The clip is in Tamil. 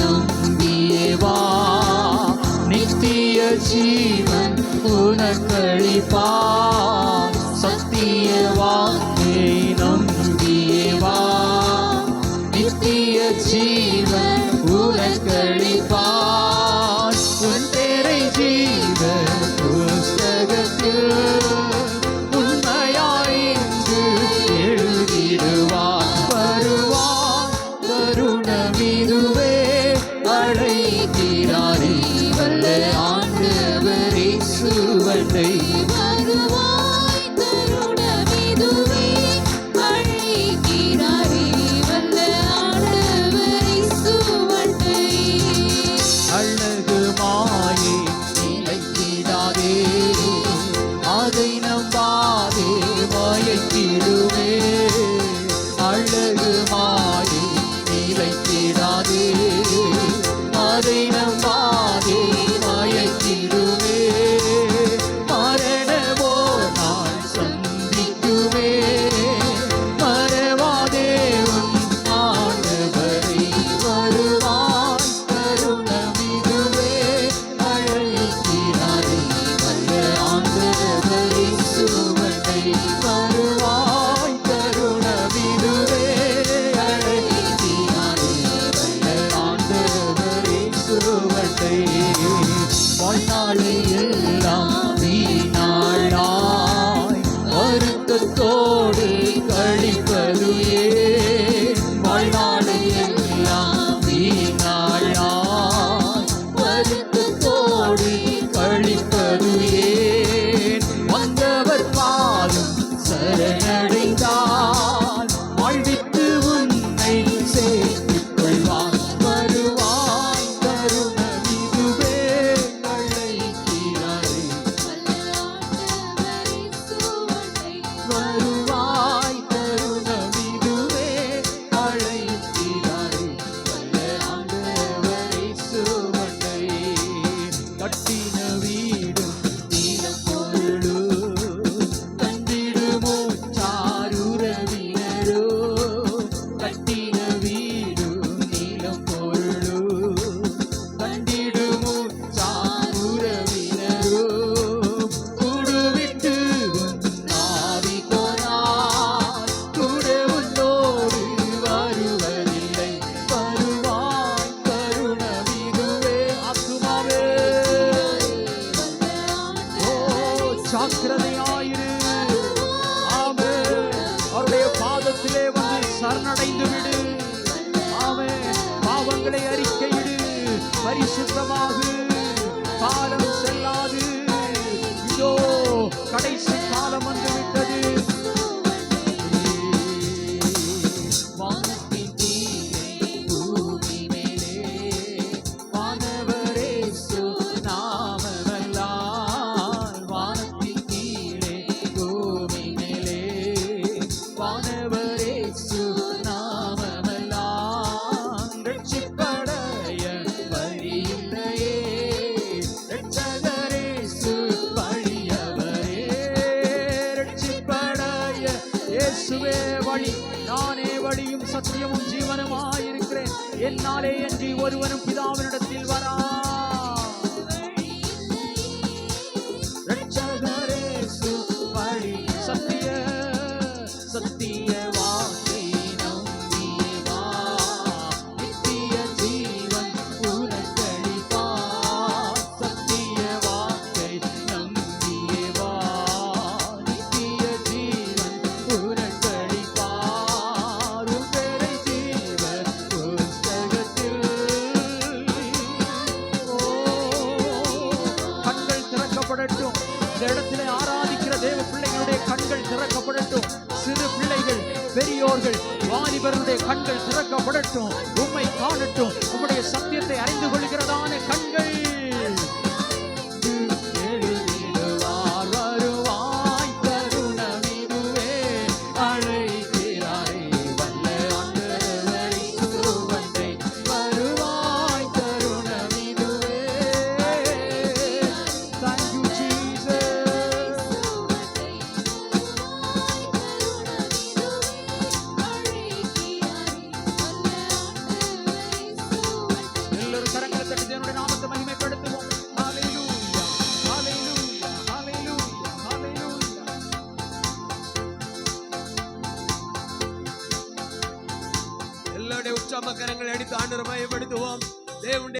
நம்பியே வா, நித்திய ஜீவன் உனக்களிப்பார். சத்திய வாக்கை நம்பியே வா, நித்திய ஜீவன் உனக்களிப்பார். உன் பேரை ஜீவ புஸ்தகத்தில் உண்மையாயின்று எழுதிடுவார். வருவார் தருணமிதுவே, அழைக்கிறாரே வல்ல ஆண்டவர் இயேசுவை. வருவாய் தருணமிதுவே, அழைக்கிறாரே வல்ல ஆண்டவர் இயேசுவை. அழகு மாயை நிலைத்திடாதே, அதை நம்பாதே மயக்கிடுமே. அழகு மாயை நிலைத்திடாதே, அதை நம்பாதே மயக்கிடுமே. மரணமோ நாள் சந்திக்குமே, மறவாதே உன் ஆண்டவரை. வருவாய் தருணமிதுவே, அழைக்கிறாரே வல்ல ஆண்டவர் இயேசுவை. வருவாய் தருணமிதுவே, அழைக்கிறாரே வல்ல ஆண்டவர் இயேசுவை. வாழ்நாளை எல்லாம் வீணாளாய் வருத்தத்தோடு கழிப்பது ஏன்? வாழ்நாளை எல்லாம் வீணாளாய் வருத்தத்தோடு கழிப்பது ஏன்? வந்தவர் பாதம் சரணடைந்தால் வாழ்வித்து உன்னை சேர்த்துக் கொள்வார். வருவாய் தருணமிதுவே, அழைக்கிறாரே வருவாய் தருணமிதுவே, அழைக்கிறாரே வல்ல ஆண்டவர் இயேசுவை. கட்டின வீடும் நீலம் பொருளோ, தந்திடுமோ சாருறவினரோ. கட்டின வீடும் நீலம் பொருளோ, தந்திடுமோ சாருறவினரோ. கூடுவிட்டு ஆவி போனார், கூட உன்னோடு வருவதில்லை. வருவாய் தருணமிதுவே. ஆத்துமாவே ஓ ஜாக்கிரதையாயிரு. ஆமென். அவருடைய பாதத்திலே வந்து சரணடைந்து விடு. ஆமென். பாவங்களை அறிக்கையிடு, பரிசுத்தமாகு. காலம் செல்லாது, இதோ கடைசி காலம் வந்து விட்டது. வானத்தின் கீழே பூமி மேலே வானவர் இயேசு நாமமல்லால். வானத்தின் கீழே பூமி மேலே வானவர் இயேசு நாமமல்லால். ரட்சிப்படைய வழியில்லையே, ரட்சகர் இயேசு வழியவரே. ரட்சிப்படைய இயேசுவே வழி. நானே வழியும் சத்தியமும் ஜீவனுமாயிருக்கிறேன், என்னாலே அன்றி ஒருவனும் பிதாவினிடத்தில் வரா. ரட்சகர் இயேசு வழி. சத்திய சத்திய வாக்கை நம்பியே வா, நித்திய ஜீவன் உனக்களிப்பார். சத்திய வாக்கை நம்பியே வா, நித்திய ஜீவன் உனக்களிப்பார். உன் பேரை ஜீவ புஸ்தகத்தில் கண்கள் திறக்கப்படட்டும். இந்த இடத்திலே ஆராதிக்கிற தேவ பிள்ளைகளுடைய கண்கள் திறக்கப்படட்டும். சிறு பிள்ளைகள், பெரியோர்கள், வாலிபர்களுடைய கண்கள் திறக்கப்படட்டும். உம்மை காணட்டும். உம்முடைய சத்தியத்தை அறிந்து கொள்கிறதான கண்கள். எழுதிடுவார். வருவாய் தருணமிதுவே, அழைக்கிறாரே வல்ல ஆண்டவர் இயேசுவை. வருவாய் தருணமிதுவே. Thank you, Jesus. எல்லோருடைய உற்சாக கரங்களை அடித்து ஆண்டவரை மகிமைப்படுத்துவோம். தேவனுடைய